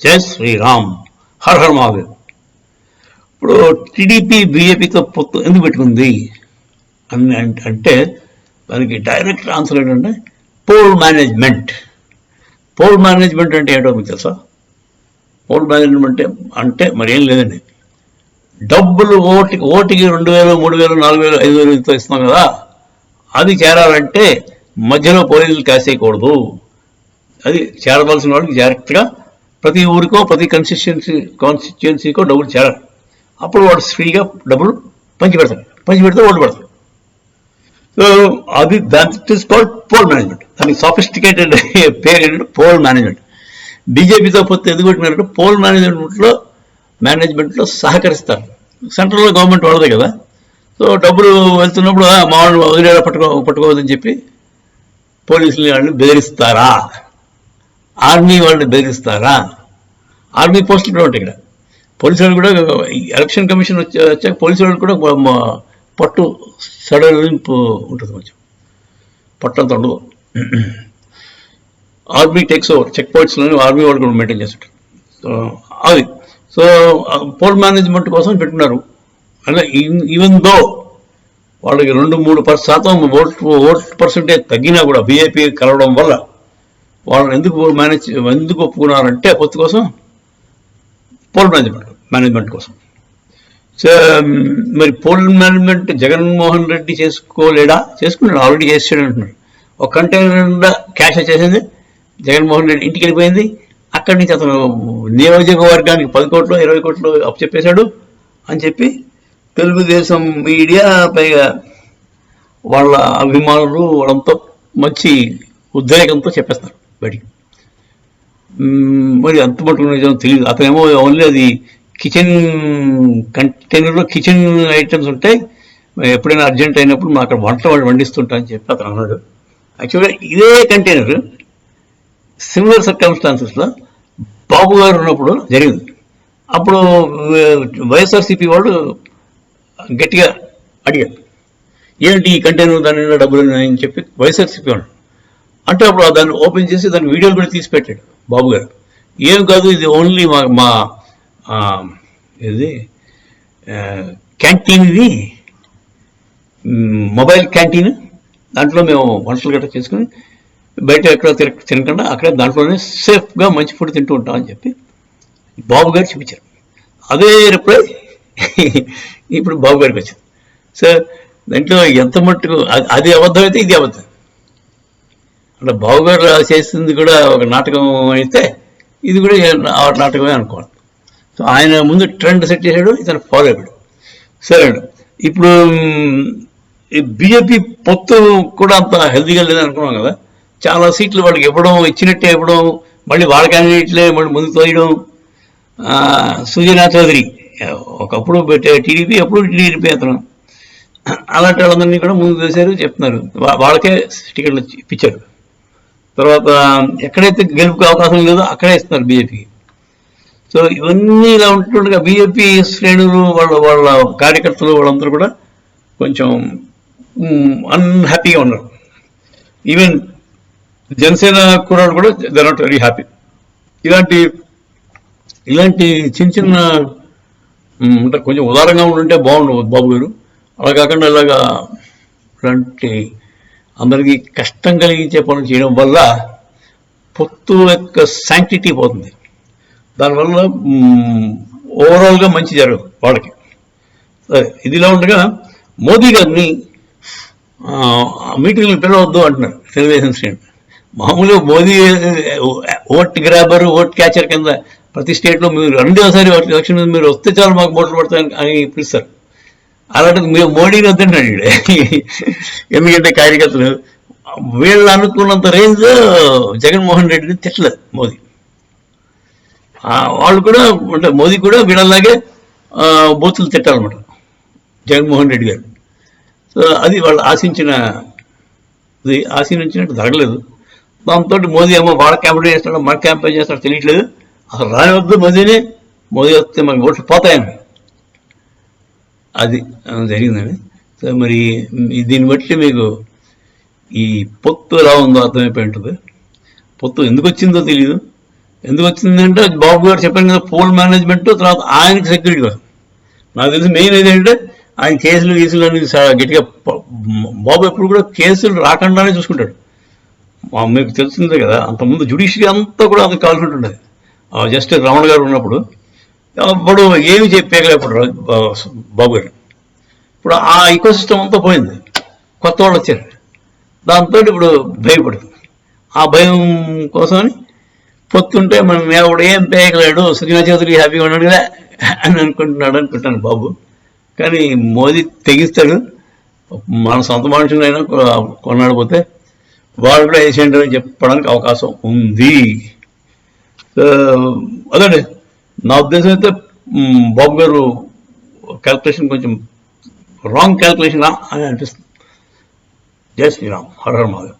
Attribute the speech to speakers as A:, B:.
A: జై Sriram, her her Mahadev. ఇప్పుడు TDP బీజేపీతో పొత్తు ఎందుకు పెట్టుకుంది అని అంటే దానికి డైరెక్ట్ ఆన్సర్ ఏంటంటే పోల్ మేనేజ్మెంట్. పోల్ మేనేజ్మెంట్ అంటే ఏంటో మీకు తెలుసా? పోల్ మేనేజ్మెంట్ అంటే మరేం లేదండి, డబ్బులు ఓటికి 2,000, 3,000, 4,000, 5,000 ఇంత ఇస్తున్నాం కదా, అది చేరాలంటే మధ్యలో పోలీసులు కాసేయకూడదు. అది చేరవలసిన వాళ్ళకి డైరెక్ట్గా ప్రతి ఊరికో ప్రతి కాన్స్టిట్యుయెన్సీకో డబ్బులు చేరాలి. అప్పుడు వాడు ఫ్రీగా డబ్బులు పంచిపెడితే ఓట్లు పడతారు. సో అది that is called poll management. దానికి సాఫిస్టికేటెడ్ పేరు ఏంటంటే పోల్ మేనేజ్మెంట్. బీజేపీతో పొత్తు ఎందుకు పెట్టినారంటే పోల్ మేనేజ్మెంట్లో సహకరిస్తారు. సెంట్రల్లో గవర్నమెంట్ వాళ్ళదే కదా. సో డబ్బులు వెళ్తున్నప్పుడు మా వాళ్ళు వదిలేలా పట్టుకోవద్దని చెప్పి పోలీసులు వాళ్ళని బెదిరిస్తారా, ఆర్మీ వాళ్ళని బెదిరిస్తారా? ఆర్మీ పోస్టులు కూడా ఉంటాయి ఇక్కడ. పోలీసు వాళ్ళు కూడా ఎలక్షన్ కమిషన్ వచ్చాక పోలీసు వాళ్ళు కూడా పట్టు సడలింపు ఉంటుంది, కొంచెం పట్టంత ఉండదు. ఆర్మీ టేక్స్ ఓవర్ చెక్ పాయింట్స్లోని ఆర్మీ వాళ్ళు కూడా మెయింటైన్ చేస్తుంటారు. అది సో పోల్ మేనేజ్మెంట్ కోసం పెట్టుకున్నారు. అంటే ఈవెన్ దో వాళ్ళకి 2-3% ఓట్ పర్సెంటేజ్ తగ్గినా కూడా బీజేపీ కలవడం వల్ల వాళ్ళని ఎందుకు ఒప్పుకున్నారంటే పొత్తు కోసం, పోల్ మేనేజ్మెంట్ కోసం. సో మరి పోల్ మేనేజ్మెంట్ జగన్మోహన్ రెడ్డి చేసుకున్నాడు, ఆల్రెడీ చేసాడు అంటున్నాడు. ఒక కంటైనర్ నిండా క్యాష్ వచ్చేసింది, జగన్మోహన్ రెడ్డి ఇంటికి వెళ్ళిపోయింది. అక్కడి నుంచి అతను నియోజకవర్గానికి 10 కోట్లు 20 కోట్లు అప్పచెప్పేశాడు అని చెప్పి తెలుగుదేశం మీడియా, పైగా వాళ్ళ అభిమానులు వాళ్ళంతా మంచి ఉద్రేకంతో చెప్పేస్తారు బయటికి. మరి అంత మటుకు తెలియదు. అతనేమో ఓన్లీ అది కిచెన్ కంటైనర్లో కిచెన్ ఐటమ్స్ ఉంటాయి, ఎప్పుడైనా అర్జెంట్ అయినప్పుడు మా అక్కడ వంటలు వండిస్తుంటా అని చెప్పి అతను అన్నాడు. యాక్చువల్గా ఇదే కంటైనర్ సిమిలర్ సర్కమ్స్టాన్సెస్లో బాబు గారు ఉన్నప్పుడు జరిగింది. అప్పుడు వైఎస్ఆర్సీపీ వాళ్ళు గట్టిగా అడిగారు, ఏంటి ఈ కంటైనర్ దాని డబ్బులు అని చెప్పి వైఎస్ఆర్సీపీ వాళ్ళు అంటే, అప్పుడు దాన్ని ఓపెన్ చేసి దాని వీడియోలు కూడా తీసి పెట్టాడు బాబు గారు. ఏం కాదు, ఇది ఓన్లీ మా ఇది క్యాంటీన్, ఇది మొబైల్ క్యాంటీన్, దాంట్లో మేము వంటలు గట్రా చేసుకుని బయట ఎక్కడ తినకుండా అక్కడే దాంట్లోనే సేఫ్గా మంచి ఫుడ్ తింటూ ఉంటామని చెప్పి బాబు గారు చూపించారు. అదే రిప్లై ఇప్పుడు బాబు గారికి వచ్చింది. సో దాంట్లో ఎంత మట్టుకు అది అబద్ధం అయితే ఇది అబద్ధం. అంటే బాబు గారు చేసింది కూడా ఒక నాటకం అయితే ఇది కూడా నాటకమే అనుకోవాలి. సో ఆయన ముందు ట్రెండ్ సెట్ చేశాడు, ఇతను ఫాలో అయ్యాడు. సరే అండి, ఇప్పుడు బీజేపీ పొత్తు కూడా అంత హెల్తీగా లేదని అనుకున్నాం కదా. చాలా సీట్లు వాళ్ళకి ఇవ్వడం, ఇచ్చినట్టే ఇవ్వడం, మళ్ళీ వాళ్ళ క్యాండిడేట్లే మళ్ళీ ముందుకు తోయడం. సుజనా చౌదరి ఒకప్పుడు టీడీపీ, అప్పుడు టీడీపీ అతను, అలాంటి వాళ్ళందరినీ కూడా ముందుకు వేశారు చెప్తున్నారు. వాళ్ళకే టికెట్లు ఇప్పించారు. తర్వాత ఎక్కడైతే గెలుపుకి అవకాశం లేదో అక్కడే ఇస్తున్నారు బీజేపీకి. సో ఇవన్నీ ఇలా ఉంటుండగా బీజేపీ శ్రేణులు వాళ్ళ కార్యకర్తలు వాళ్ళందరూ కూడా కొంచెం అన్హ్యాపీగా ఉన్నారు. ఈవెన్ జనసేన కుర్రాడు కూడా దే నాట్ వెరీ హ్యాపీ. ఇలాంటి చిన్న అంటే కొంచెం ఉదారంగా ఉంటుంటే బాగుండు బాబు గారు. అలా కాకుండా ఇలాంటి అందరికీ కష్టం కలిగించే పనులు చేయడం వల్ల పొత్తు యొక్క శాంక్టిటీ పోతుంది. దానివల్ల ఓవరాల్గా మంచి జరగదు వాళ్ళకి. ఇదిలా ఉండగా మోదీ గారిని మీటింగ్లు పిలవద్దు అంటున్నారు తెలుగుదేశం శ్రేణి. మామూలుగా Modi vote grabber, vote catcher కింద ప్రతి స్టేట్లో మీరు రెండోసారి ఎలక్షన్ మీరు వస్తే చాలు మాకు ఓట్లు పడతాయి అని పిలుస్తారు. అలాంటిది మీరు మోడీని వద్దంటాడు. ఎందుకంటే కార్యకర్తలు వీళ్ళు అనుకున్నంత రేంజ్ జగన్మోహన్ రెడ్డిని తిట్టలేదు మోదీ. వాళ్ళు కూడా అంటే మోదీ కూడా వీళ్ళలాగే బూతులు తిట్టాలన్నమాట జగన్మోహన్ రెడ్డి గారు. సో అది వాళ్ళు ఆశించినట్టు జరగలేదు. దాంతో మోదీ ఏమో వాళ్ళ క్యాంపెయిన్ చేస్తాడో మన క్యాంపెయిన్ చేస్తాడో తెలియట్లేదు. అసలు రానివద్దు మోదీ వస్తే మనకి ఓట్లు పోతాయని అది జరిగిందండి. సో మరి దీన్ని బట్టి మీకు ఈ పొత్తు ఎలా ఉందో అర్థమైపోయి ఉంటుంది. పొత్తు ఎందుకు వచ్చిందో తెలియదు. ఎందుకు వచ్చిందంటే బాబు గారు చెప్పాను కదా, పోల్ మేనేజ్మెంట్, తర్వాత ఆయనకి సెక్యూరిటీ కోసం. నాకు తెలిసి మెయిన్ ఏదంటే ఆయన కేసులు అని గట్టిగా బాబు ఎప్పుడు కూడా కేసులు రాకుండానే చూసుకుంటాడు. మీకు తెలిసిందే కదా, అంతకుముందు జ్యుడిషియరీ అంతా కూడా అతను కాల్చుంటుండేది. జస్టిస్ రమణ గారు ఉన్నప్పుడు అప్పుడు ఏమి చెప్పేయలేకపోయాడు బాబు గారు. ఇప్పుడు ఆ ఈకో సిస్టమ్ అంతా పోయింది, కొత్త వాళ్ళు వచ్చారు. దాంతో ఇప్పుడు భయపడుతుంది. ఆ భయం కోసమని పొత్తుంటే మనం ఎవడు ఏం పేయగలేడు, శ్రీనాథ్ చౌదరి హ్యాపీగా ఉన్నాడు కదా అని అనుకుంటున్నాను బాబు. కానీ మోదీ తెగిస్తాడు. మన సొంత మనుషులైనా కొన్నాడిపోతే వాళ్ళు కూడా వేసేయండి అని చెప్పడానికి అవకాశం ఉంది. అదే నా ఉద్దేశం అయితే బాబు గారు క్యాల్కులేషన్ కొంచెం రాంగ్ క్యాల్కులేషన్ అని అనిపిస్తుంది. జై శ్రీరామ్, హర హర మహాదేవ్.